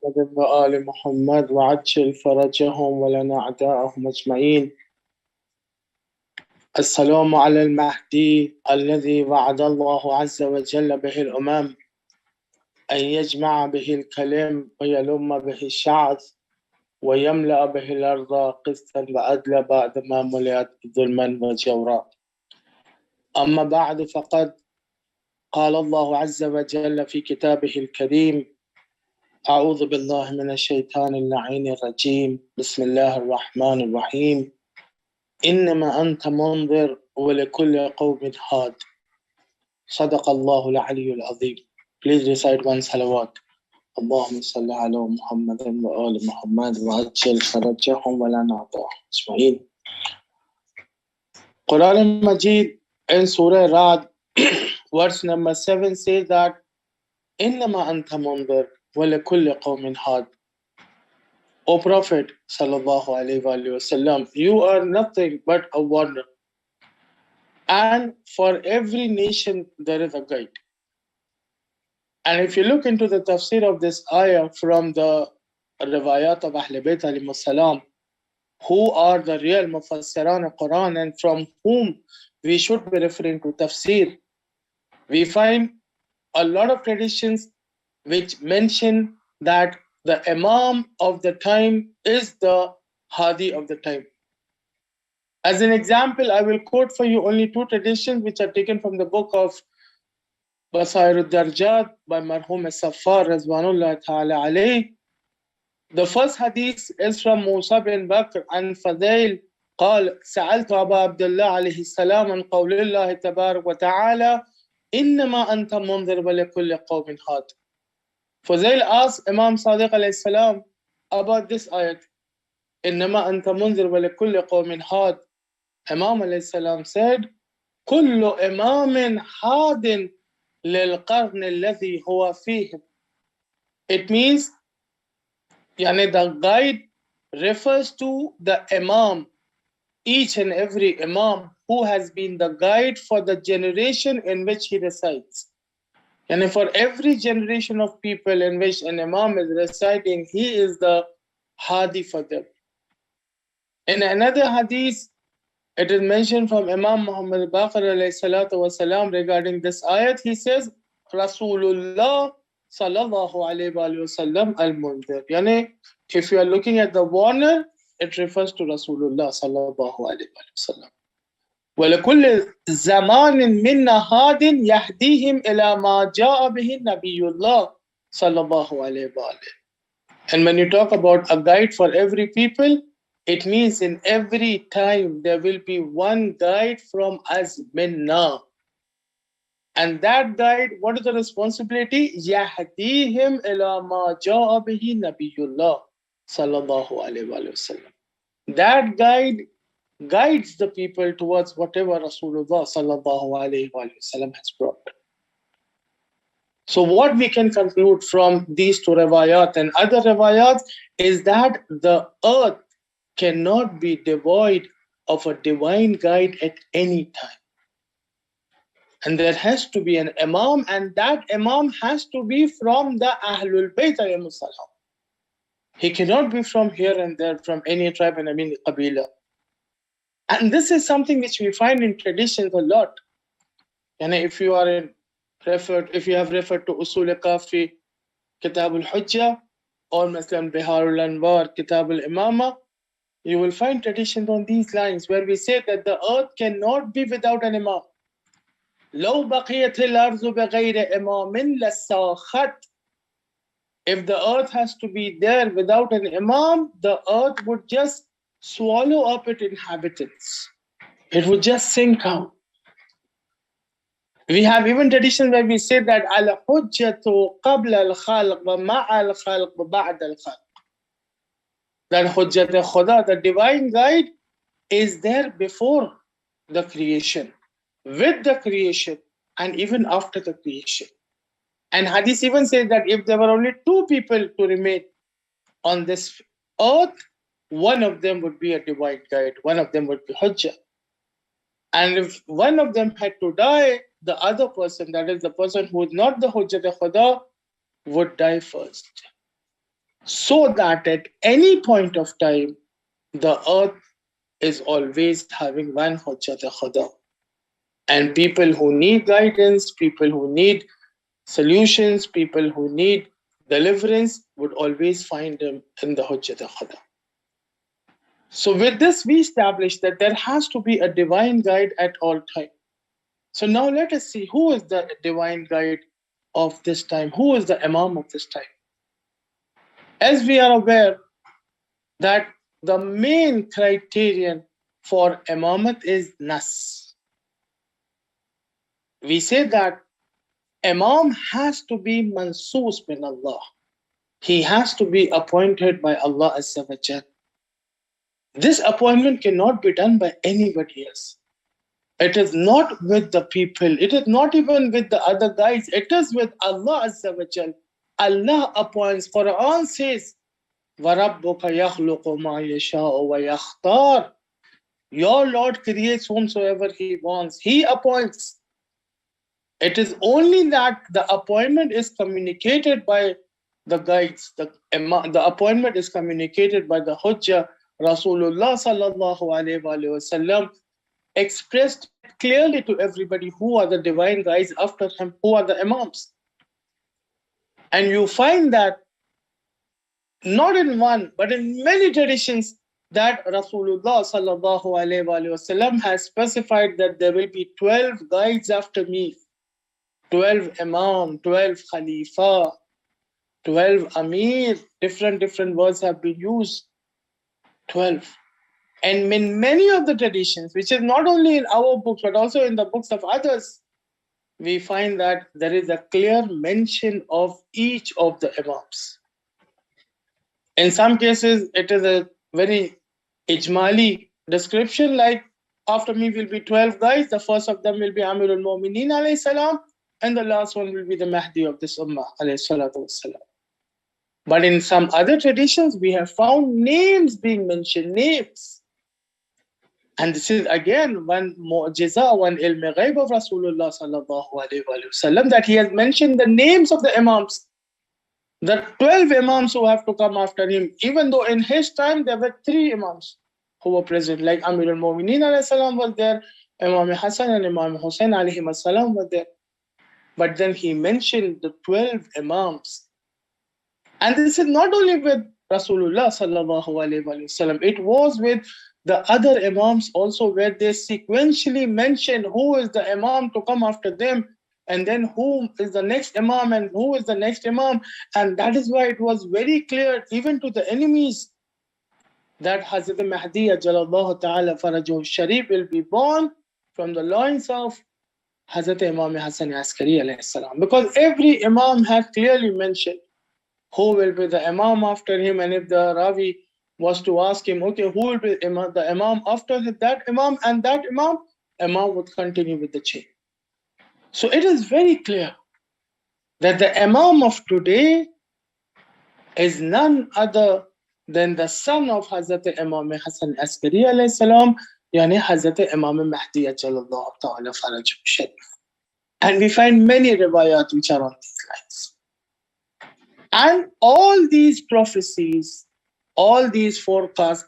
محمد وآل محمد وعجل فرجهم ولنا أعداءهم أجمعين. السلام على المهدي الذي وعد الله عز وجل به الأمم أن يجمع به الكلم ويلم به الشعث ويملأ به الأرض قسطا وعدلا بعدما ملئت ظلما وجورا. أما بعد فقد قال الله عز وجل في كتابه الكريم: أعوذ بالله من الشيطان اللعين الرجيم. بسم الله الرحمن الرحيم. إنما أنت منذر ولكل قوم هاد. صدق الله العلي العظيم. Please recite one salawat. اللهم صل على محمد وآل محمد وعجل فرجهم ولا نعطاهم أجمعين. Quran Majid in Surah Ra'd verse number 7 says that إنما أنت منذر ولكل قوم هاد. O Prophet sallallahu alaihi wasallam, you are nothing but a warner, and for every nation there is a guide. And if you look into the tafsir of this ayah from the riwayat of Ahl Bayt alayhi salam, who are the real mufassiran of Quran and from whom we should be referring to tafsir, we find a lot of traditions which mention that the Imam of the time is the Hadi of the time. As an example, I will quote for you only two traditions which are taken from the book of Basair al-Darjat by Marhum al-Saffar Razwanullah Ta'ala alayh. The first hadith is from Musa bin Bakr and Fadail قال سألت أبا عبد الله عليه السلام عن قول الله تبارك وتعالى إنما أنت منذر ولكل قوم هاد. Fuzail asked Imam Sadiq alayhi salam about this ayat. إنما أنت منذر ولكل قوم هاد. Imam alayhi salam said, كل إمام حاد للقرن الذي هو فيه. It means, the guide refers to the Imam, each and every Imam who has been the guide for the generation in which he resides. And for every generation of people in which an Imam is residing, he is the Hadi for them. In another hadith, it is mentioned from Imam Muhammad Baqir alayhi salatu wasalam regarding this ayat. He says, Rasulullah sallallahu alayhi wa sallam al-Munzir. If you are looking at the warner, it refers to Rasulullah sallallahu alayhi wa sallam. وَلَكُلِّ زَمَانٍ مِنَّ هَادٍ يَهْدِيهِمْ إِلَى مَا جَاءَ بِهِ نَبِيُّ اللَّهِ صَلَّى اللَّهُ عَلَيْهِ وَآلِهِ. And when you talk about a guide for every people, it means in every time there will be one guide from Azminna. And that guide, what is the responsibility? يَهْدِيهِمْ إِلَى مَا جَاءَ بِهِ نَبِيُّ اللَّهِ صَلَّى اللَّهُ عَلَيْهِ وَسَلَّمَ. That guide guides the people towards whatever Rasulullah sallallahu alayhi wa sallam has brought. So what we can conclude from these two riwayat and other riwayat is that the earth cannot be devoid of a divine guide at any time. And there has to be an Imam, and that Imam has to be from the Ahlul Bayt alayhi salam. He cannot be from here and there, from any tribe and Qabila. And this is something which we find in traditions a lot. And if you have referred to Usul Kafi, Kitab al-Hujjah, or Muslim Bihar al-Anwar, Kitab al-Imama, you will find traditions on these lines where we say that the earth cannot be without an Imam. لو بقيت الأرض بغير إمام لساخت. If the earth has to be there without an Imam, the earth would just swallow up its inhabitants. It would just sink out. We have even tradition where we say that al-hujjatu qabla al-khalq wa ma'a al-khalq wa ba'da al-khalq. That hujjat khuda, the divine guide, is there before the creation, with the creation, and even after the creation. And hadith even says that if there were only two people to remain on this earth, one of them would be a divine guide, one of them would be Hujjah. And if one of them had to die, the other person, that is the person who is not the Hujjat Khuda, would die first. so that at any point of time, the earth is always having one Hujjat Khuda. And people who need guidance, people who need solutions, people who need deliverance would always find them in the Hujjat Khuda. So with this, we established that there has to be a divine guide at all times. So now let us see who is the divine guide of this time, who is the Imam of this time. As we are aware that the main criterion for Imamat is Nas. We say that Imam has to be mansoos bin Allah. He has to be appointed by Allah Azza wa Jal. This appointment cannot be done by anybody else. It is not with the people. It is not even with the other guys. It is with Allah Azza wa Jal. Allah appoints. Quran says, وَرَبُّكَ يَخْلُقُ مَا يَشَاءُ وَيَخْتَارُ. Your Lord creates whomsoever He wants. He appoints. It is only that the appointment is communicated by the guides. The appointment is communicated by the Hujjah. Rasulullah sallallahu alayhi wa sallam expressed it clearly to everybody who are the divine guides after him, who are the Imams. And you find that not in one, but in many traditions that Rasulullah sallallahu alayhi wa sallam has specified that there will be 12 guides after me. 12 Imam, 12 Khalifa, 12 Amir, different words have been used. 12. And in many of the traditions, which is not only in our books, but also in the books of others, we find that there is a clear mention of each of the Imams. In some cases, it is a very ijmali description, like after me will be 12 guys, the first of them will be Amir al-Mu'mineen alayhi salam, and the last one will be the Mahdi of this Ummah alayhi salatu wassalam. But in some other traditions, we have found names being mentioned, names. And this is again one mu'jiza, one ilm ghaib of Rasulullah sallallahu alayhi wa sallam, that he has mentioned the names of the Imams. The 12 Imams who have to come after him, even though in his time there were 3 Imams who were present, like Amir al-Mu'mineen alayhi salam was there, Imam Hassan and Imam Hussain alayhi salam were there. But then he mentioned the 12 Imams. And this is not only with Rasulullah sallallahu alayhi wa sallam, it was with the other Imams also, where they sequentially mention who is the Imam to come after them, and then who is the next Imam and who is the next Imam. And that is why it was very clear even to the enemies that Hazrat Mahdi ajalallahu ta'ala farajuhu sharif will be born from the loins of Hazrat Imam Hassan Askari alayhi salam. Because every Imam has clearly mentioned who will be the Imam after him. And if the Ravi was to ask him, okay, who will be the Imam after that Imam and that Imam would continue with the chain. So it is very clear that the Imam of today is none other than the son of Hazrat Imam Hassan Askari alayhi salam, yani Hazrat Imam Mahdi ajallallahu ta'ala farajuhu sharif. And we find many riwayat which are on these lines. And all these prophecies, all these forecasts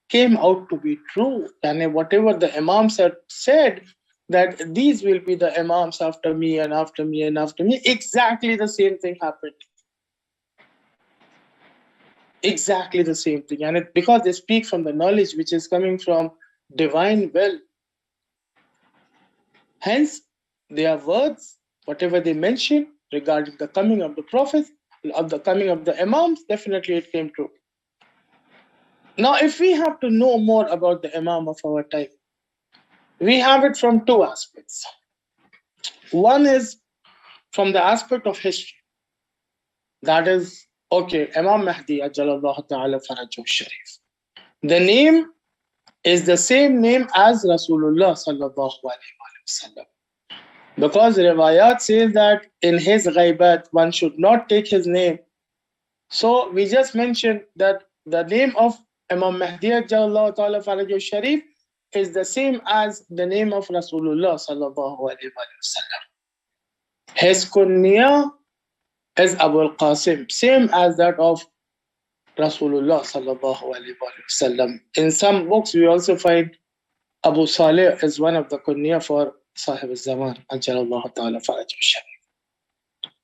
came out to be true. And whatever the Imams had said, that these will be the Imams after me and after me and after me, exactly the same thing happened. Exactly the same thing. And because they speak from the knowledge which is coming from divine will. Hence, their words, whatever they mention regarding the coming of the prophets, of the coming of the Imams, definitely it came true. Now, if we have to know more about the Imam of our time, we have it from 2 aspects. One is from the aspect of history. That is, okay, Imam Mahdi ajalallahu ta'ala farajuhu sharif. The name is the same name as Rasulullah sallallahu alayhi wa sallam. Because riwayat says that in his ghaibat, one should not take his name. So we just mentioned that the name of Imam Mahdi ajallahu ta'ala farajuhu sharif is the same as the name of Rasulullah sallallahu alayhi wa sallam. His kunya is Abu al-Qasim, same as that of Rasulullah sallallahu alaihi wasallam. In some books, we also find Abu Saleh is one of the kunya for Sahib al-Zaman. Ajalallahu ta'ala farajah sharif.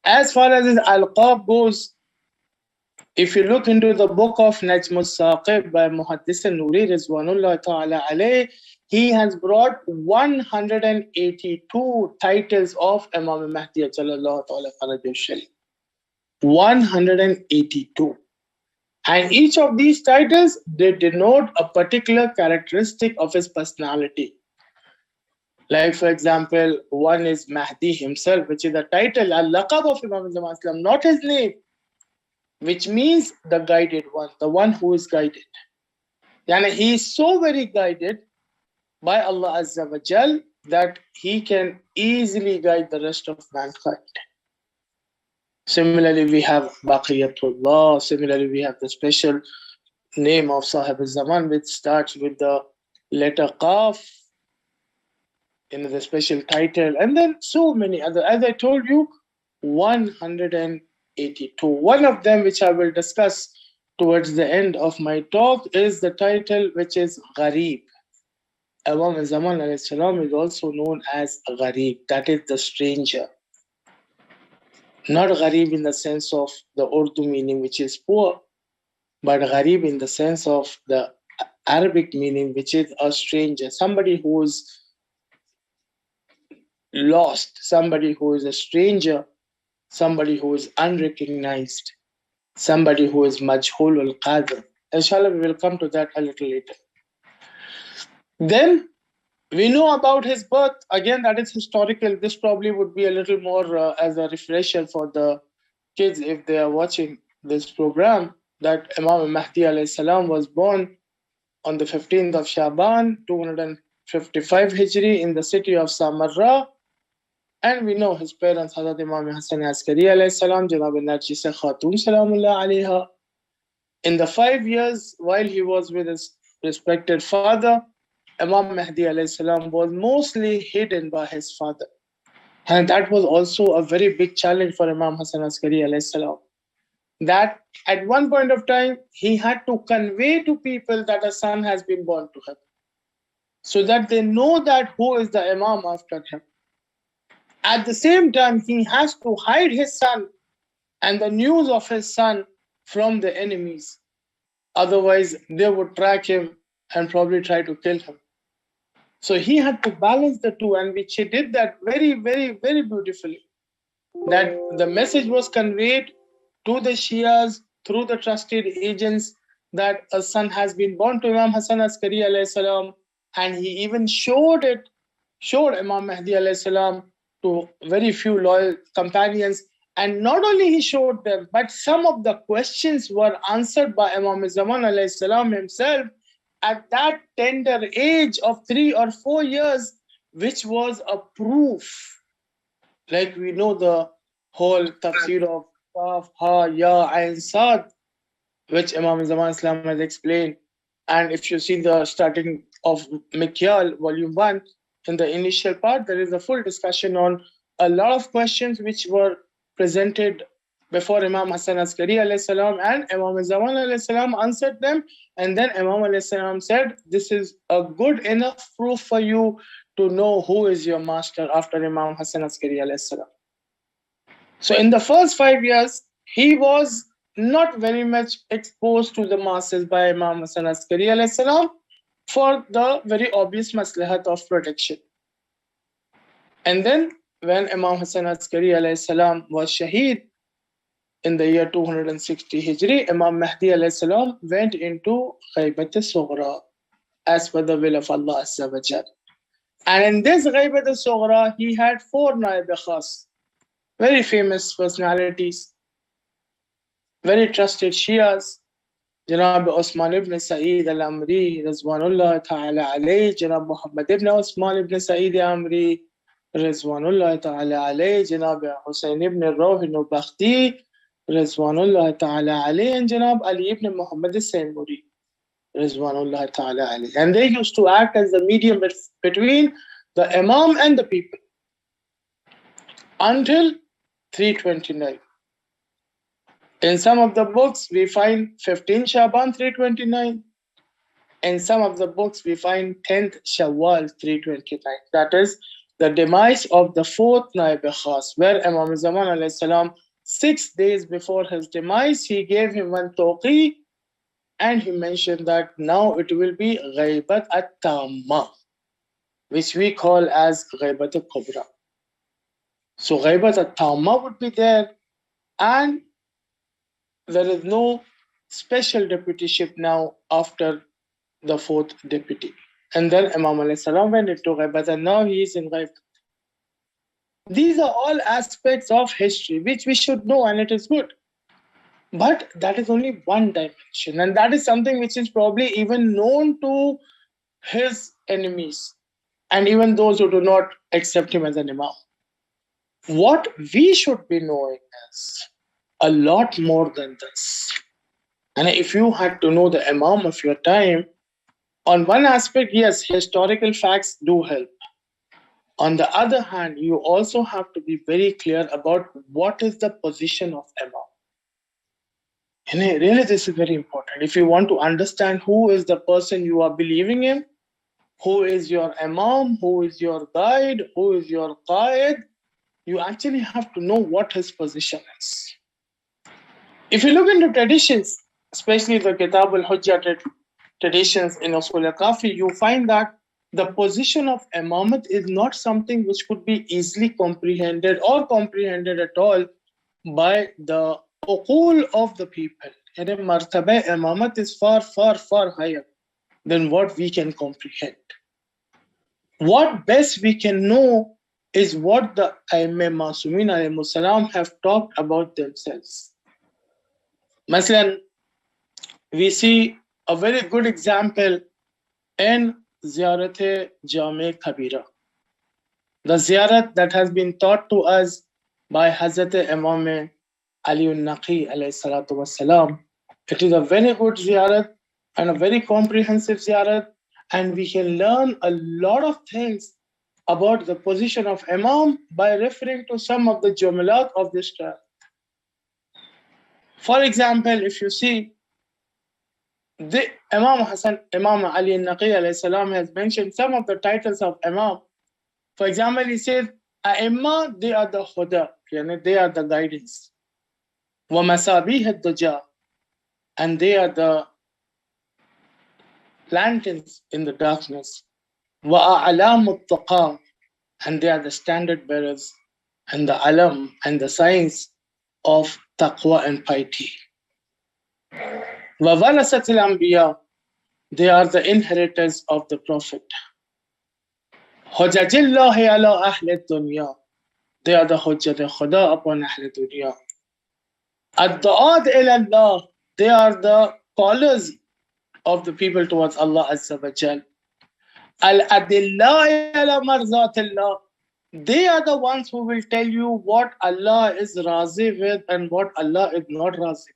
As far as his alqab goes, if you look into the book of Najm al-Saqib by Muhaddis al-Nuri Rizwanullah ta'ala alayh, he has brought 182 titles of Imam al-Mahdi ajalallahu ta'ala farajah sharif. 182. And each of these titles, they denote a particular characteristic of his personality. Like, for example, one is Mahdi himself, which is the title, al-laqab of Imam Zaman, not his name, which means the guided one, the one who is guided. Yani he is so very guided by Allah Azza wa Jal that he can easily guide the rest of mankind. Similarly, we have Baqiyatullah. Similarly, we have the special name of Sahib al-Zaman, which starts with the letter Qaf in the special title, and then so many other. As I told you, 182. One of them, which I will discuss towards the end of my talk, is the title which is Gharib. Imam al-Zaman alayhi salam is also known as Gharib, that is the stranger. Not Gharib in the sense of the Urdu meaning, which is poor, but Gharib in the sense of the Arabic meaning, which is a stranger, somebody who is lost, somebody who is a stranger, somebody who is unrecognized, somebody who is majhul al-qadr. Inshallah, we will come to that a little later. Then we know about his birth. Again, that is historical. This probably would be a little more as a refresher for the kids if they are watching this program, that Imam al-Mahdi alayhi salam was born on the 15th of Shaban, 255 Hijri in the city of Samarra. And we know his parents, Hazrat Imam Hassan Askari alayhi salam, Janab al-Narjisa Khatun salamullah alayha. In the 5 years while he was with his respected father, Imam Mahdi alayhi salam was mostly hidden by his father. And that was also a very big challenge for Imam Hassan Askari alayhi salam. That at one point of time, he had to convey to people that a son has been born to him, so that they know that who is the Imam after him. At the same time, he has to hide his son and the news of his son from the enemies. Otherwise, they would track him and probably try to kill him. So he had to balance the two, and which he did that very, very, very beautifully. That the message was conveyed to the Shias through the trusted agents that a son has been born to Imam Hassan Askari alayhi salam, and he even showed Imam Mahdi alayhi salam to very few loyal companions. And not only he showed them, but some of the questions were answered by Imam Zaman alayhi salam himself at that tender age of 3 or 4 years, which was a proof. Like we know the whole tafsir of Qaf, Ha, Ya, Ain, Sad, which Imam Zaman Islam has explained. And if you see the starting of Mikyal, volume 1, in the initial part, there is a full discussion on a lot of questions which were presented before Imam Hassan Askari alayhi salam, and Imam Zaman alayhi salam answered them. And then Imam alayhi salam said, this is a good enough proof for you to know who is your master after Imam Hassan Askari alayhi salam. So in the first 5 years, he was not very much exposed to the masses by Imam Hassan Askari alayhi salam for the very obvious maslahat of protection. And then when Imam Hassan Askari alayhi salam was shaheed in the year 260 Hijri, Imam Mahdi alayhi salam went into Ghaibat al-Sughra as per the will of Allah Azza wa Jal. And in this Ghaibat al-Sughra, he had 4 Naib Khas, very famous personalities, very trusted Shias. Janab Osman ibn Sa'id al-Amri, Rizwanullah ta'ala alayh, Janab Muhammad ibn Osman ibn Sa'id al-Amri, Rizwanullah ta'ala alayh, Janab Hussein ibn Rawh al-Bakhti, Rizwanullah ta'ala alayh, and Janab Ali ibn Muhammad al-Saymuri, Rizwanullah ta'ala alayh. And they used to act as the medium between the Imam and the people until 329. In some of the books, we find 15 Shaban 329. In some of the books, we find 10th Shawwal 329. That is the demise of the fourth Naib Khas, where Imam Zaman alayhi salam, 6 days before his demise, he gave him one tawqi and he mentioned that now it will be Ghaibat at-Tamma, which we call as Ghaibat al-Kubra. So Ghaibat at-Tamma would be there, and there is no special deputyship now after the fourth deputy. And then Imam alayhi salam went into Ghaibat, and now he is in Ghaibat. These are all aspects of history which we should know, and it is good. But that is only one dimension, and that is something which is probably even known to his enemies and even those who do not accept him as an Imam. What we should be knowing is a lot more than this. And if you had to know the Imam of your time, on one aspect, yes, historical facts do help. On the other hand, you also have to be very clear about what is the position of Imam. And really, this is very important. If you want to understand who is the person you are believing in, who is your Imam, who is your guide, who is your Qaid, you actually have to know what his position is. If you look into traditions, especially the Kitab al-Hujjah traditions in Usul al-Kafi, you find that the position of Imamat is not something which could be easily comprehended or comprehended at all by the uqul of the people. And martaba Imamat is far, far, far higher than what we can comprehend. What best we can know is what the Aimam Masumin alayhi salam have talked about themselves. Maslan, we see a very good example in Ziyarat Jame Kabira. The ziyarat that has been taught to us by Hazrat Imam Ali al-Naqi alayhi salatu wassalam. It is a very good ziyarat and a very comprehensive ziyarat, and we can learn a lot of things about the position of Imam by referring to some of the jumalat of this trial. For example, if you see, the Imam Ali al-Naqi alayhi salam has mentioned some of the titles of Imam. For example, he says, A'imma, they are the Huda, they are the guidance. Wa masabih ad-duja, and they are the lanterns in the darkness. Wa a'lam at-taqa, and they are the standard bearers and the alam and the signs of taqwa and piety. Wa warasat al-anbiya, they are the inheritors of the Prophet. Hujajillahi ala ahli dunya, they are the hujjat khuda upon ahli dunya. Ad-du'ad ila Allah, they are the callers of the people towards Allah Azza wa Jal. Al-adillai ala marzatillah, they are the ones who will tell you what Allah is razi with and what Allah is not razi.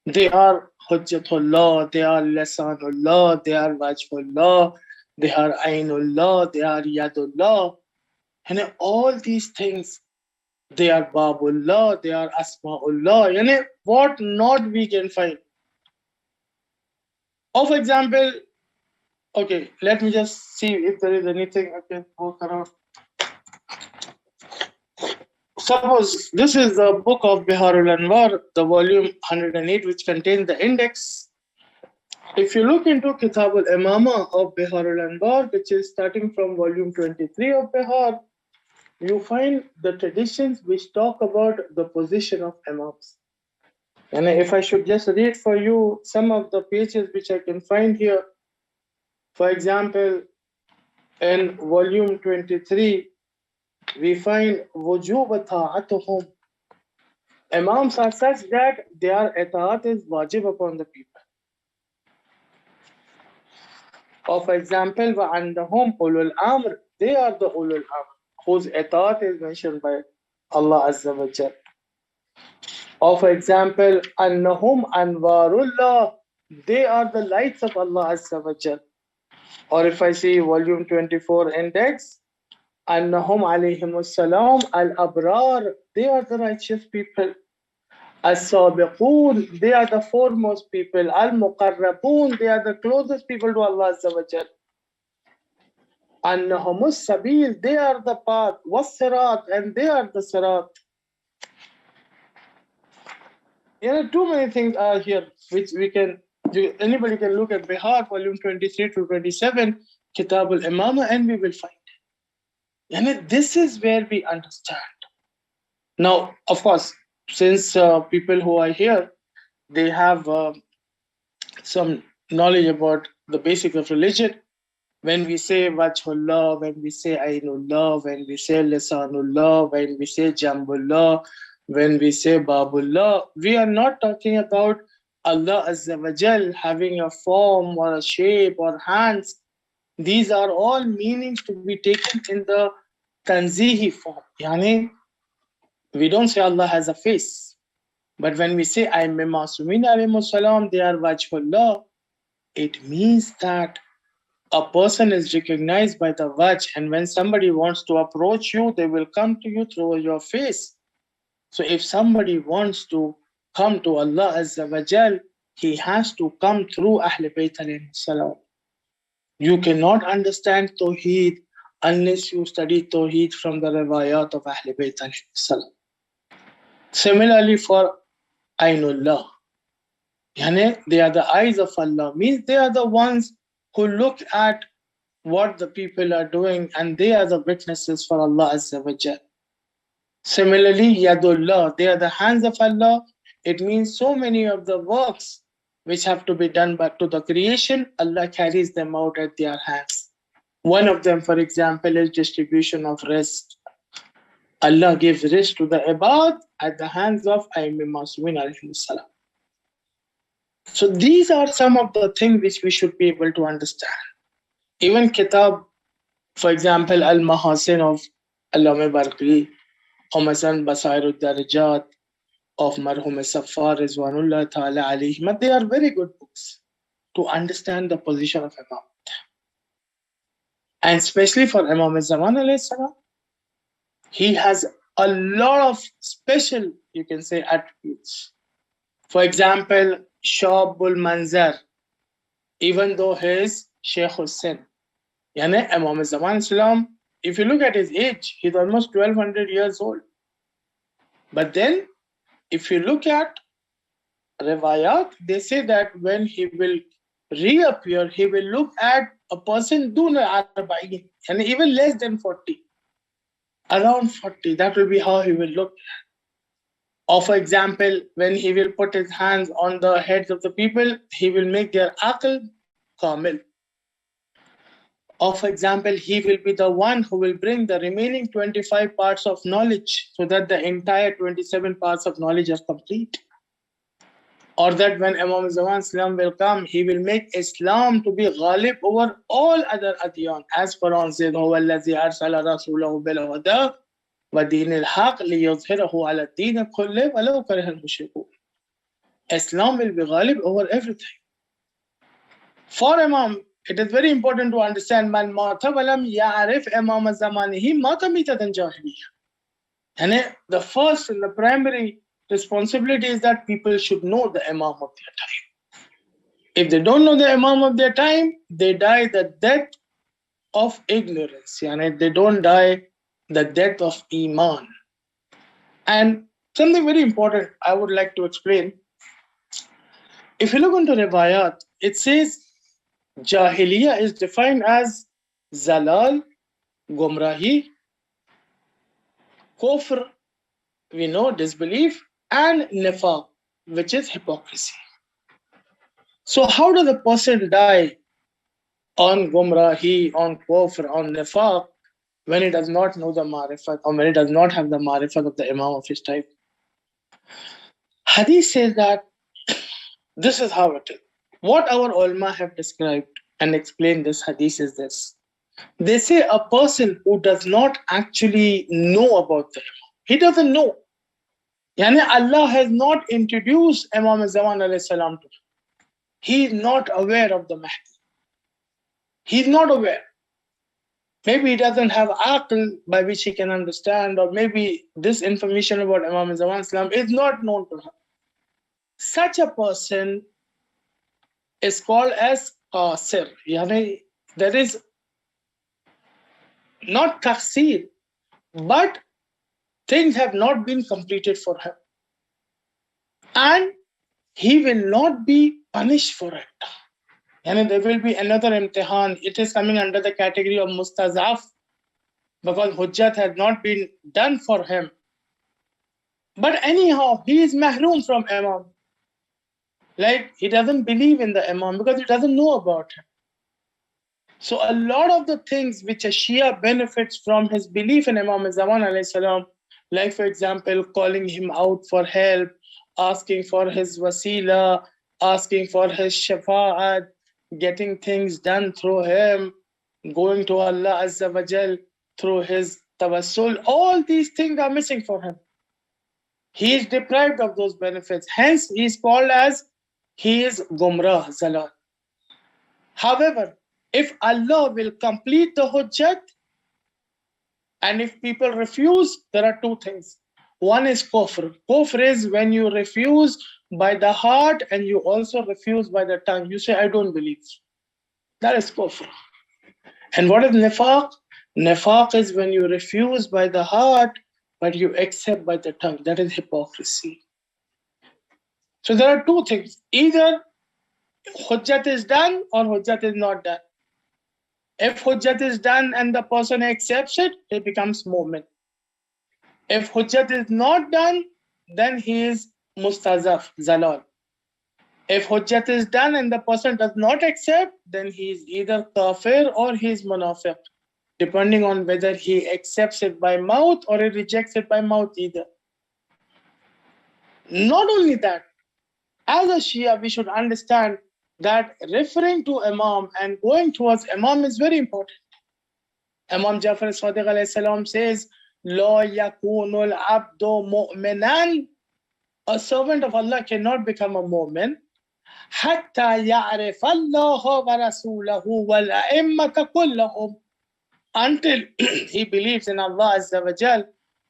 They are Hujjatullah, they are Lisanullah, they are Wajhullah, they are Ainullah, they are Yadullah. And all these things, they are Babullah, they are Asma'ullah. And what not we can find. For example, okay, let me just see if there is anything I can walk around. Suppose this is the book of Biharul Anwar, the volume 108, which contains the index. If you look into Kitab al-Imama of Biharul Anwar, which is starting from volume 23 of Bihar, you find the traditions which talk about the position of Imams. And if I should just read for you some of the pages which I can find here, for example, in volume 23, we find wujub ta'atuhum. Imams are such that their itaat is wajib upon the people. Or for example, وَعَنْدَهُمْ ulul amr, they are the ulul amr, whose itaat is mentioned by Allah Azza wa Jal. Or for example, أَنَّهُمْ أَنْوَارُ, they are the lights of Allah Azza wa Jal. Or if I see volume 24 index, أَنَّهُمْ عَلَيْهِمُ السَّلَامُ al-abrar, they are the righteous people. As-Sabiqun, they are the foremost people. Al-Muqarrabun, they are the closest people to Allah Azza wa Jal. Annahumus Sabil, they are the path. Was-Sirat, and they are the Sirat. Too many things are here which anybody can look at Bihar, volume 23 to 27, Kitab al-Imam, and we will find. This is where we understand. Now, of course, since people who are here, they have some knowledge about the basics of religion. When we say Wajhullah, when we say Ainullah, when we say Lisanullah, when we say Jambullah, when we say Babullah, we are not talking about Allah Azza wa Jal having a form or a shape or hands. These are all meanings to be taken in the Tanzihi form. We don't say Allah has a face. But when we say Aimma Masumin alayhimus salam, they are Wajhullah, it means that a person is recognized by the Wajh, and when somebody wants to approach you, they will come to you through your face. So if somebody wants to come to Allah Azza wa Jal, he has to come through Ahl Bayt alayhimus salam. You cannot understand Tawheed unless you study Tawheed from the riwayat of Ahl Bayt alayhimus salam. Similarly for Ainullah, they are the eyes of Allah, means they are the ones who look at what the people are doing, and they are the witnesses for Allah Azza wa Jal. Similarly, Yadullah, they are the hands of Allah. It means so many of the works which have to be done back to the creation, Allah carries them out at their hands. One of them, for example, is distribution of rest. Allah gives rest to the ibad at the hands of Imam Masumin alayhi salam. So these are some of the things which we should be able to understand. Even Kitab, for example, Al-Mahasin of Allama Barqi, or Masan Basairud Darajat of Marhum Safar Rizwanullah Ta'ala alayhi, they are very good books to understand the position of Imam. And especially for Imam Zaman alayhi salam, he has a lot of special, you can say, attributes. For example, Shabul Manzar, even though he is Sheikh Hussain, Imam Zaman Islam, if you look at his age, he's almost 1200 years old. But then, if you look at Riwayat, they say that when he will reappear, he will look at a person duna arba'in, and even less than 40. Around 40, that will be how he will look. Or for example, when he will put his hands on the heads of the people, he will make their aql kamil. Or for example, he will be the one who will bring the remaining 25 parts of knowledge so that the entire 27 parts of knowledge are complete. Or that when Imam Zaman Islam will come, he will make Islam to be ghalib over all other adyan. As Quran says, هُوَ الَّذِي أَرْسَلَ رَسُولَهُ بِالْهُدَى وَدِينِ الْحَقِّ لِيُظْهِرَهُ عَلَى الدِّينِ كُلِّهِ وَلَوْ كَرِهَ الْمُشْرِكُونَ. Islam will be ghalib over everything. For Imam, it is very important to understand man mata walam ya'rif Imam zamanihi mata mitatan jahiliya. And the first and the primary responsibility is that people should know the Imam of their time. If they don't know the Imam of their time, they die the death of ignorance. They don't die the death of Iman. And something very important I would like to explain. If you look into Riwayat, it says Jahiliya is defined as Zalal, Gumrahi, Kufr, we know disbelief, and Nifaq, which is hypocrisy. So how does a person die on Gumrahi, on Kufr, on Nifaq, when he does not know the Ma'rifat, or when he does not have the Ma'rifat of the Imam of his time? Hadith says that this is how it is. What our ulama have described and explained this hadith is this. They say a person who does not actually know about the Imam, he doesn't know. Allah has not introduced Imam Zaman alayhi salam to him. He is not aware of the Mahdi. He is not aware. Maybe he doesn't have aql by which he can understand, or maybe this information about Imam Zaman Islam is not known to him. such a person is called as qasir. Yani there is not taqseer, but things have not been completed for him. And he will not be punished for it. And there will be another imtihan. It is coming under the category of mustazaf because hujjat has not been done for him. But anyhow, he is mahroom from Imam. Like he doesn't believe in the Imam because he doesn't know about him. So a lot of the things which a Shia benefits from his belief in Imam Zaman alayhi salam, like for example, calling him out for help, asking for his wasila, asking for his shafa'at, getting things done through him, going to Allah Azza wa Jal through his tawassul, all these things are missing for him. He is deprived of those benefits. Hence, he is called as he is Gumrah, Zalal. However, if Allah will complete the hujjat, and if people refuse, there are two things. One is kufr. Kufr is when you refuse by the heart and you also refuse by the tongue. You say, I don't believe. That is kufr. And what is nifaq? Nifaq is when you refuse by the heart, but you accept by the tongue. That is hypocrisy. So there are two things. Either hujjat is done or hujjat is not done. If hujjat is done and the person accepts it, he becomes mu'min. If hujjat is not done, then he is mustazaf, zalal. If hujjat is done and the person does not accept, then he is either kafir or he is munafiq, depending on whether he accepts it by mouth or he rejects it by mouth either. Not only that, as a Shia, we should understand that referring to Imam and going towards Imam is very important. Imam Jafar Sadiq alayhi salam says, La yakunul abdu mu'minan. A servant of Allah cannot become a mu'min hatta ya'rif Allah wa rasulahu wal a'immata kullahum, until he believes in Allah Azza wa Jal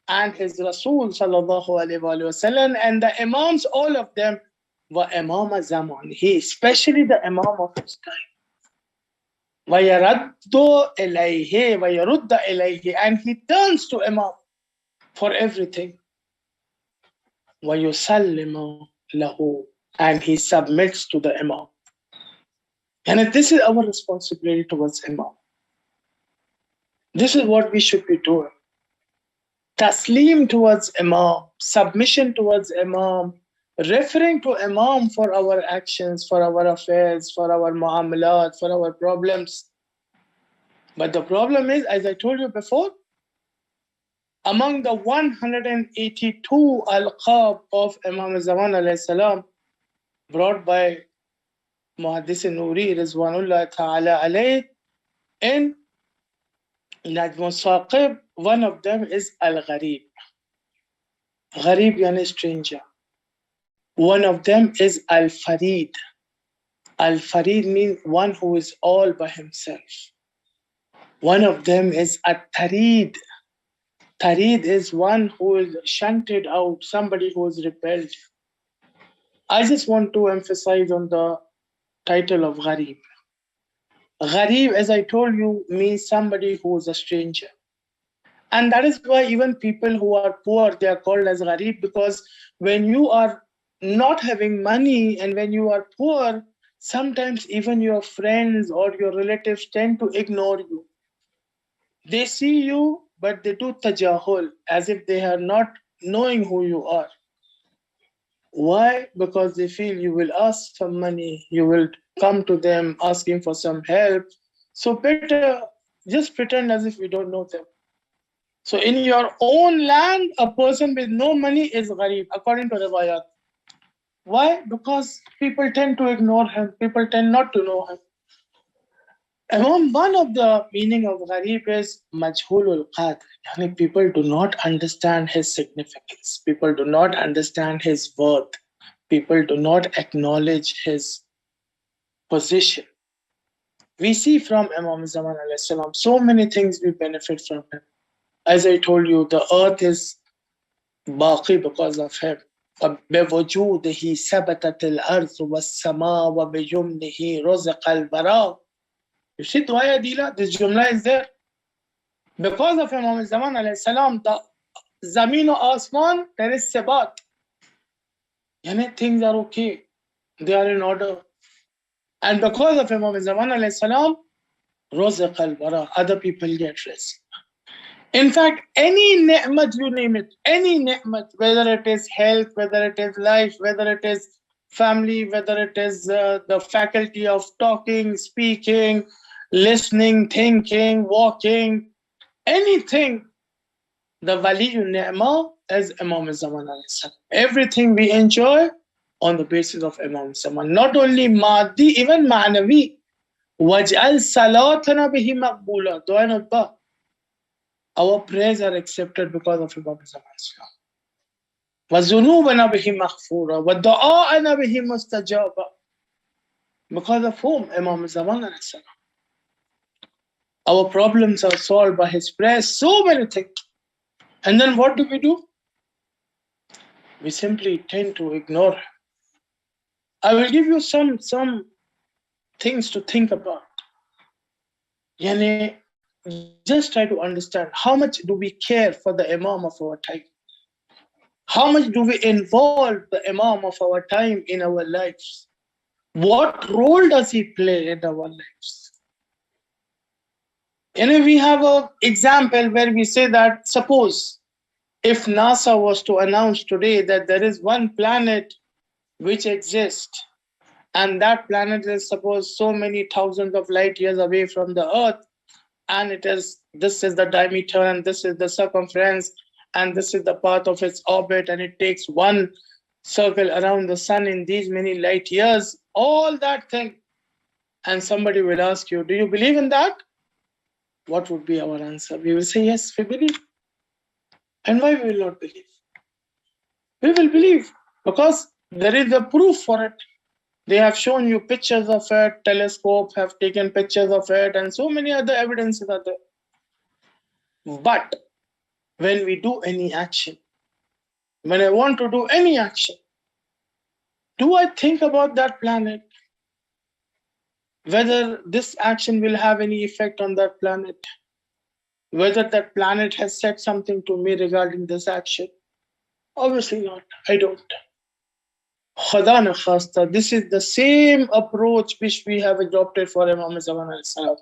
and his Rasul sallallahu alayhi wa sallam and the Imams, all of them, wa Imam Zaman. He especially the Imam of his time. وَيَرَدُّ إِلَيْهِ وَيَرُدَّ إِلَيْهِ, and he turns to Imam for everything. وَيُسَلِّمُ لَهُ, and he submits to the Imam. And this is our responsibility towards Imam. This is what we should be doing. Taslim towards Imam, submission towards Imam, referring to Imam for our actions, for our affairs, for our muamalat, for our problems. But the problem is, as I told you before, among the 182 alqab of Imam Zaman alayhi salam brought by Muhaddis Nuri Rizwanullah Ta'ala alayh in Najm Saqib, one of them is Al-Gharib. Gharib yani stranger. One of them is Al-Farid. Al-Farid means one who is all by himself. One of them is At-Tarid. Tarid is one who is shunted out, somebody who is repelled. I just want to emphasize on the title of Gharib. Gharib, as I told you, means somebody who is a stranger. And that is why even people who are poor, they are called as Gharib, because when you are not having money and when you are poor, sometimes even your friends or your relatives tend to ignore you. They see you, but they do tajahul, as if they are not knowing who you are. Why? Because they feel you will ask some money, you will come to them asking for some help. So better just pretend as if we don't know them. So in your own land, a person with no money is gharib, according to riwayat. Why? Because people tend to ignore him. People tend not to know him. And one of the meaning of gharib is majhulul qadr. Yani people do not understand his significance. People do not understand his worth. People do not acknowledge his position. We see from Imam Zaman alayhi salam so many things we benefit from him. As I told you, the earth is baqi because of him. بوجوده ثبتت الأرض والسماء وبيمنه رزق البراء. You see the ayah Dila? This jumla is there. Because of Imam Zaman alayhi salam, the Zameen o Asman, there is sabat. Yani things are okay. They are in order. And because of Imam Zaman alayhi salam, Razaq al-Bara, other people get rest. In fact, any ni'mat, you name it, any ni'mat, whether it is health, whether it is life, whether it is family, whether it is the faculty of talking, speaking, listening, thinking, walking, anything, the Waliyu Ni'mah is Imam Zaman alayhi salam. Everything we enjoy on the basis of Imam Zaman. Not only Maddi, even Ma'navi. وَجْعَلْ صَلَاتَنَا بِهِ مَقْبُولًا. Dua and Adba. Our prayers are accepted because of Imam Zaman Islam. وَذُنُوبَنَا بِهِ مَغْفُورًا وَدُعَاءَنَا بِهِ مُسْتَجَابًا. Because of whom? Imam Zaman alayhi salam. Our problems are solved by his prayers, so many things. And then what do? We simply tend to ignore him. I will give you some things to think about. Yani, just try to understand how much do we care for the Imam of our time? How much do we involve the Imam of our time in our lives? What role does he play in our lives? And we have an example where we say that, suppose if NASA was to announce today that there is one planet which exists, and that planet is suppose so many thousands of light years away from the Earth, and this is the diameter, and this is the circumference, and this is the path of its orbit, and it takes one circle around the sun in these many light years, all that thing. And somebody will ask you, do you believe in that? What would be our answer? We will say, yes, we believe. And why we will not believe? We will believe because there is a proof for it. They have shown you pictures of it, telescope have taken pictures of it, and so many other evidences are there. But when we do any action, when I want to do any action, do I think about that planet? Whether this action will have any effect on that planet? Whether that planet has said something to me regarding this action? Obviously not. I don't. Khada na khasta. This is the same approach which we have adopted for Imam Zaman alayhi salam.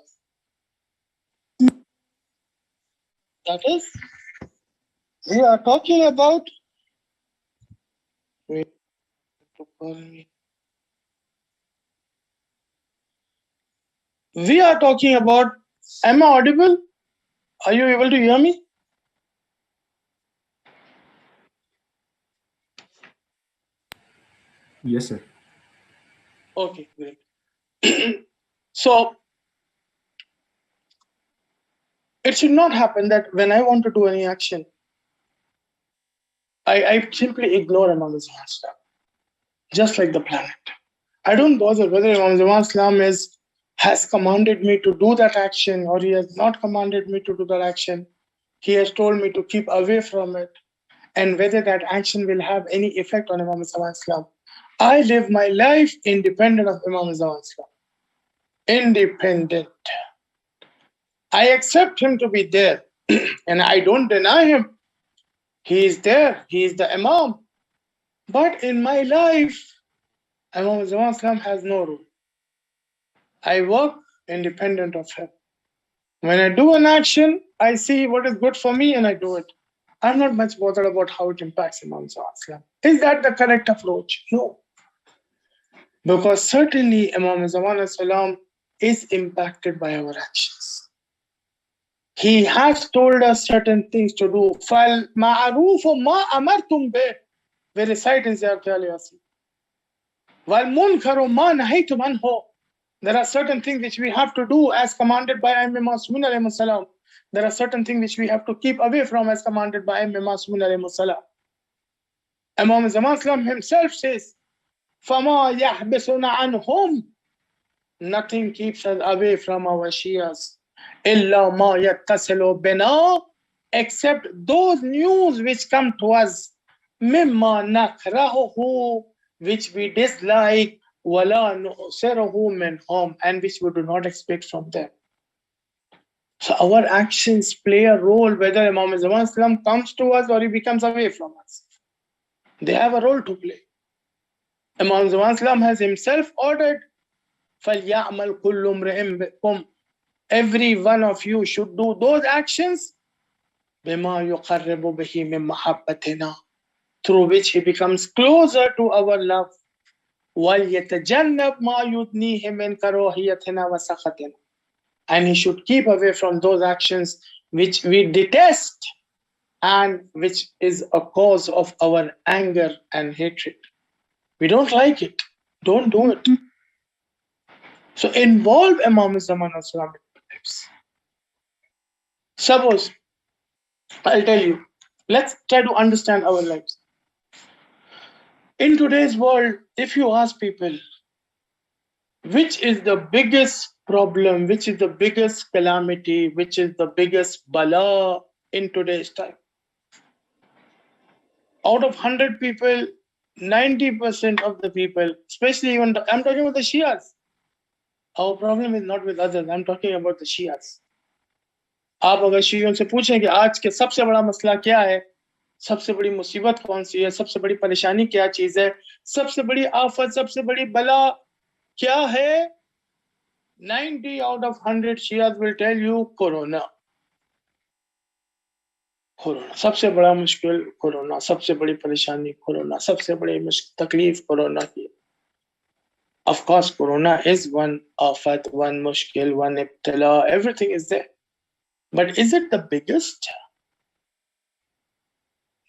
That is, we are talking about. Wait, we are talking about. Am I audible? Are you able to hear me? Yes, sir. Okay, great. So, it should not happen that when I want to do any action, I simply ignore Imam Zaman Islam, just like the planet. I don't bother whether Imam Zaman Islam has commanded me to do that action or he has not commanded me to do that action. He has told me to keep away from it, and whether that action will have any effect on Imam Zaman Islam. I live my life independent of Imam Zaman Islam. Independent. I accept him to be there and I don't deny him. He is there. He is the Imam. But in my life, Imam Zaman Islam has no role. I work independent of him. When I do an action, I see what is good for me and I do it. I'm not much bothered about how it impacts Imam Zaman Islam. Is that the correct approach? No. Because certainly Imam Zaman Islam is impacted by our actions. He has told us certain things to do. فَالْمَعْرُوفُ مَا أَمَرْتُمْ بِهِ. We recite in Ziyarati Al-Yasin. وَالْمُنْكَرُ مَا نَهَيْتُمْ عَنْهُ. There are certain things which we have to do as commanded by Imam Masumin alayhi salam. There are certain things which we have to keep away from as commanded by Imam Masumin alayhi salam. Imam Zaman Islam himself says, فَمَا يَحْبِسُنَا عَنْهُمْ. Nothing keeps us away from our Shias. إِلَّا مَا يَتَّصِلُ بِنَا. Except those news which come to us مما نكرهه, which we dislike, ولا نؤثره منهم, and which we do not expect from them. So our actions play a role whether Imam Zaman comes to us or he becomes away from us. They have a role to play. Imam Zaman has himself ordered, فَلْيَعْمَلْ كُلُّ امْرِئٍ بِكُمْ. Every one of you should do those actions بِمَا يُقَرِّبُ بِهِ مِنْ مَحَبَّتِنَا, through which he becomes closer to our love. وَلْيَتَجَنَّبْ مَا يُدْنِيهِ مِنْ كَرَاهِيَتِنَا وَسَخَطِنَا. And he should keep away from those actions which we detest and which is a cause of our anger and hatred. We don't like it. Don't do it. So involve Imam Zaman in your lives. Suppose, I'll tell you, let's try to understand our lives. In today's world, if you ask people, which is the biggest problem, which is the biggest calamity, which is the biggest bala in today's time? Out of 100 people, 90% of the people, especially even I'm talking about the Shias. Our problem is not with others. I'm talking about the Shias. आप अगर शियों से पूछें कि आज के सबसे बड़ा मसला क्या है, सबसे बड़ी मुसीबत कौन सी है, सबसे बड़ी परेशानी क्या चीज है, सबसे बड़ी आफत, सबसे बड़ी बला क्या है, 90 out of 100 Shias will tell you Corona. Corona सबसे बड़ा मुश्किल, कोरोना सबसे बड़ी परेशानी, कोरोना सबसे बड़ी तकलीफ कोरोना की. Of course, Corona is one afat, one mushkil, one ibtila, everything is there. But is it the biggest?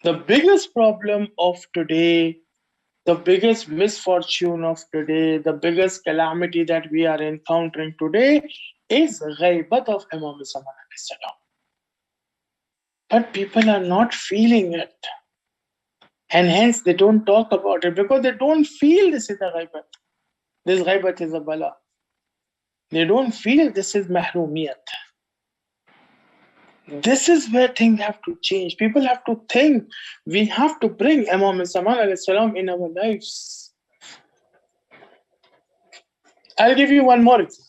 The biggest problem of today, the biggest misfortune of today, the biggest calamity that we are encountering today is ghaibat of Imam Zaman alayhi salam. But people are not feeling it. And hence they don't talk about it because they don't feel this is a ghaibat. This ghaibat is a bala. They don't feel this is mahrumiyat. This is where things have to change. People have to think. We have to bring Imam Zaman alayhi salam in our lives. I'll give you one more example.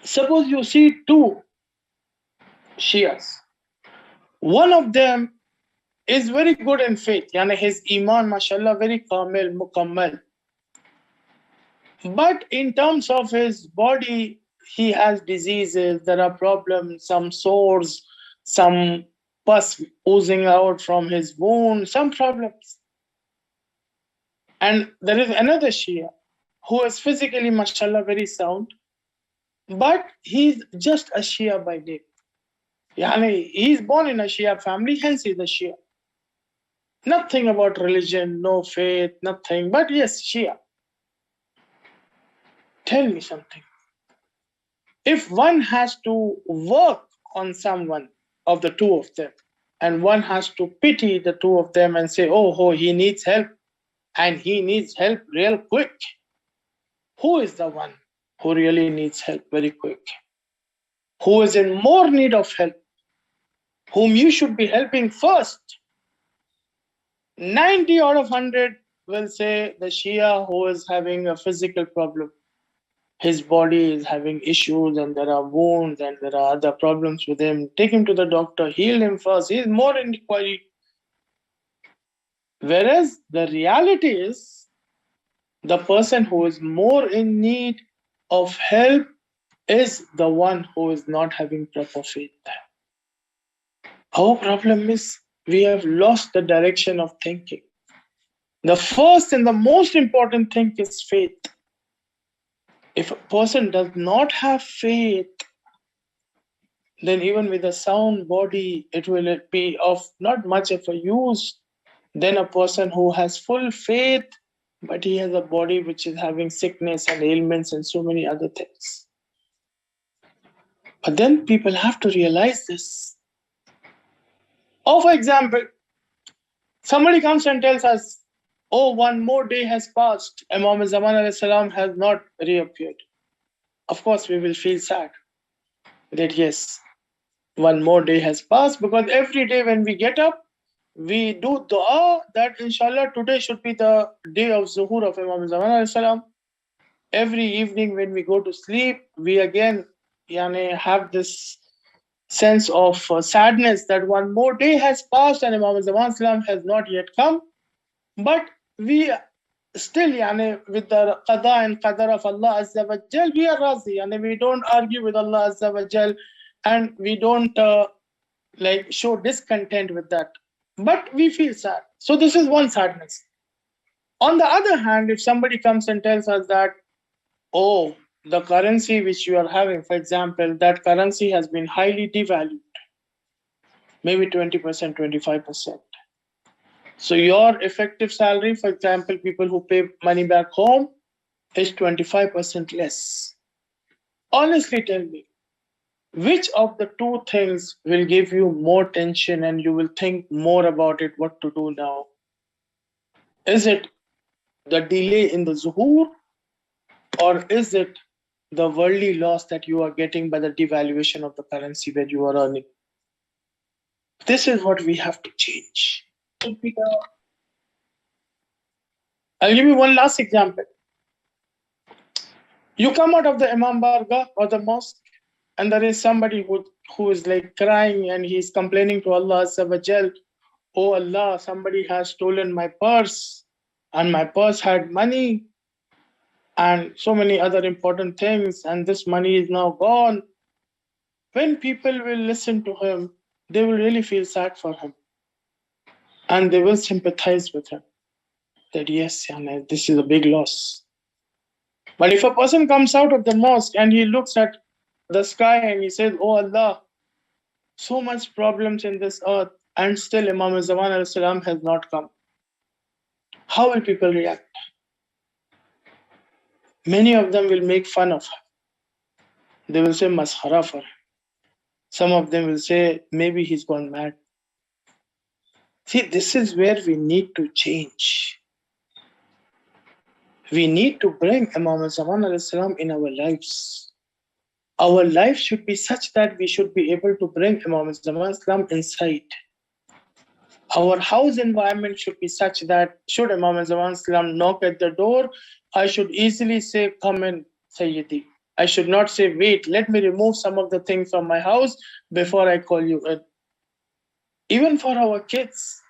Suppose you see two Shias. One of them is very good in faith. Yani his iman, mashallah, very kamil, mukammal. But in terms of his body, he has diseases, there are problems, some sores, some pus oozing out from his wound, some problems. And there is another Shia who is physically, mashallah, very sound, but he's just a Shia by name. Yani, he's born in a Shia family, hence he's a Shia. Nothing about religion, no faith, nothing, but yes, Shia. Tell me something. If one has to work on someone of the two of them, and one has to pity the two of them and say, oh, he needs help, and he needs help real quick, who is the one who really needs help very quick? Who is in more need of help? Whom you should be helping first? 90 out of 100 will say the Shia who is having a physical problem. His body is having issues and there are wounds and there are other problems with him. Take him to the doctor, heal him first. He is more in inquiry. Whereas the reality is the person who is more in need of help is the one who is not having proper faith. Our problem is we have lost the direction of thinking. The first and the most important thing is faith. If a person does not have faith, then even with a sound body, it will be of not much of a use than a person who has full faith, but he has a body which is having sickness and ailments and so many other things. But then people have to realize this. Or for example, somebody comes and tells us, oh, one more day has passed, Imam Zaman alayhi salam has not reappeared. Of course, we will feel sad that yes, one more day has passed, because every day when we get up, we do dua that inshallah today should be the day of zuhur of Imam Zaman alayhi salam. Every evening when we go to sleep, we again have this sense of sadness that one more day has passed and Imam Zaman salam has not yet come. But we still with the qada and qadar of Allah Azza wa Jal, we are razi. We don't argue with Allah Azza wa Jal, and we don't show discontent with that. But we feel sad. So this is one sadness. On the other hand, if somebody comes and tells us that, oh, the currency which you are having, for example, that currency has been highly devalued, maybe 20%, 25%. So your effective salary, for example, people who pay money back home, is 25% less. Honestly tell me, which of the two things will give you more tension and you will think more about it, what to do now? Is it the delay in the zuhur, or is it the worldly loss that you are getting by the devaluation of the currency that you are earning? This is what we have to change. I'll give you one last example. You come out of the Imam Bargah or the mosque, and there is somebody who is like crying and he's complaining to Allah Azza wa Jal, oh Allah, somebody has stolen my purse, and my purse had money and so many other important things, and this money is now gone. When people will listen to him, they will really feel sad for him. And they will sympathize with him. That yes, this is a big loss. But if a person comes out of the mosque and he looks at the sky and he says, oh Allah, so much problems in this earth, and still Imam Zaman alayhi salam has not come, how will people react? Many of them will make fun of him. They will say maskhara for him. Some of them will say maybe he's gone mad. See, this is where we need to change. We need to bring Imam Zaman alayhi salam in our lives. Our life should be such that we should be able to bring Imam Zaman salam inside. Our house environment should be such that should Imam Zaman salam knock at the door, I should easily say, come in, Sayyidi. I should not say, wait, let me remove some of the things from my house before I call you in. Even for our kids,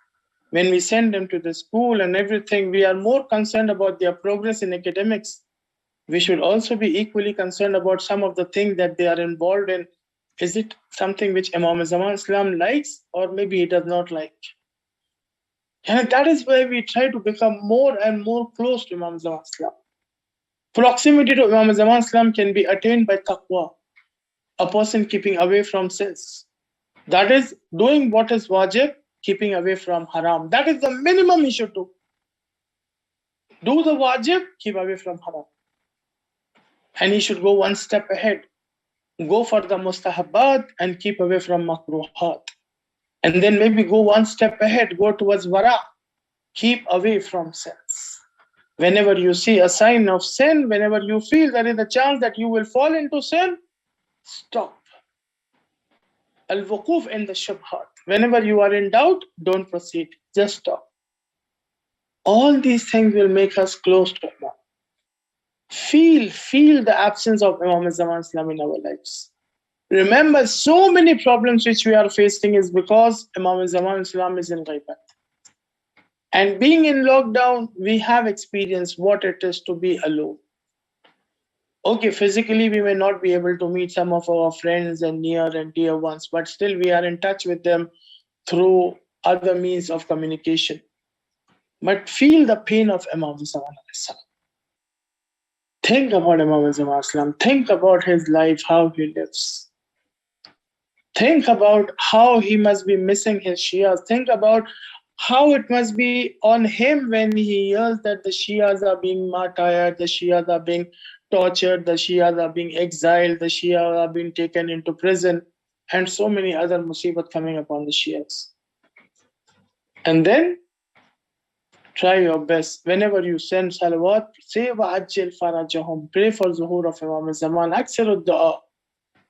when we send them to the school and everything, we are more concerned about their progress in academics. We should also be equally concerned about some of the things that they are involved in. Is it something which Imam Zaman Islam likes, or maybe he does not like? And that is why we try to become more and more close to Imam Zaman Islam. Proximity to Imam Zaman Islam can be attained by taqwa, a person keeping away from sins. That is doing what is wajib, keeping away from haram. That is the minimum he should do. Do the wajib, keep away from haram. And he should go one step ahead. Go for the mustahabbat and keep away from makruhat. And then maybe go one step ahead, go towards wara. Keep away from sins. Whenever you see a sign of sin, whenever you feel there is a chance that you will fall into sin, stop. Al-wuquf in the shubhat. Whenever you are in doubt, don't proceed. Just stop. All these things will make us close to Imam. Feel the absence of Imam Zaman Islam in our lives. Remember, so many problems which we are facing is because Imam Zaman Islam is in ghaibat. And being in lockdown, we have experienced what it is to be alone. Okay, physically we may not be able to meet some of our friends and near and dear ones, but still we are in touch with them through other means of communication. But feel the pain of Imam Zaman. Think about Imam Zaman. Think about his life, how he lives. Think about how he must be missing his Shias. Think about how it must be on him when he hears that the Shias are being martyred, the Shias are being tortured, the Shias are being exiled, the Shias are being taken into prison, and so many other musibat coming upon the Shias. And then try your best. Whenever you send salawat, say wa'ajjil farajahum. Pray for zuhur of Imam Zaman. Aksiru du'a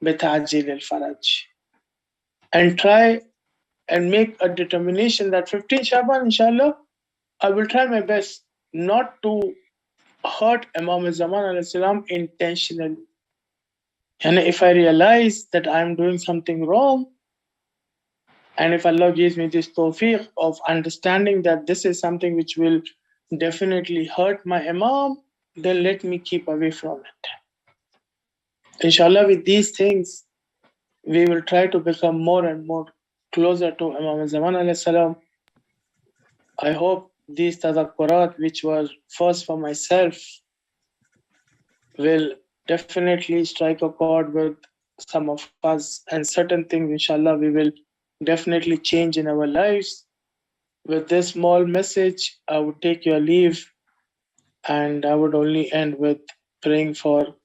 bita'ajjil al-faraj. And try and make a determination that 15 Shaban, inshallah, I will try my best not to hurt Imam Zaman alayhi salam intentionally. And if I realize that I'm doing something wrong, and if Allah gives me this tawfiq of understanding that this is something which will definitely hurt my Imam, then let me keep away from it. Inshallah, with these things, we will try to become more and more closer to Imam Zaman alayhi salam. I hope these tadakkurat, which was first for myself, will definitely strike a chord with some of us, and certain things, inshallah, we will definitely change in our lives. With this small message, I would take your leave, and I would only end with praying for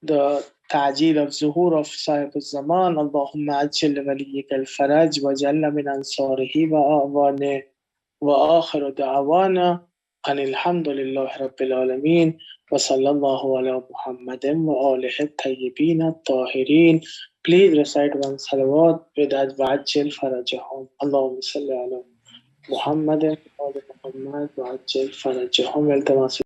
the تعجيل of Zuhur of Sahib al-Zaman. اللهم عجل لوليك الفرج وجل من أنصاره وأعوانه وآخر دعوانا أن الحمد لله رب العالمين وصلى الله على محمد وآله الطيبين الطاهرين. Please recite one salawat with that وعجل فرجهم. اللهم صل على محمد وآل محمد وعجل فرجهم. التماس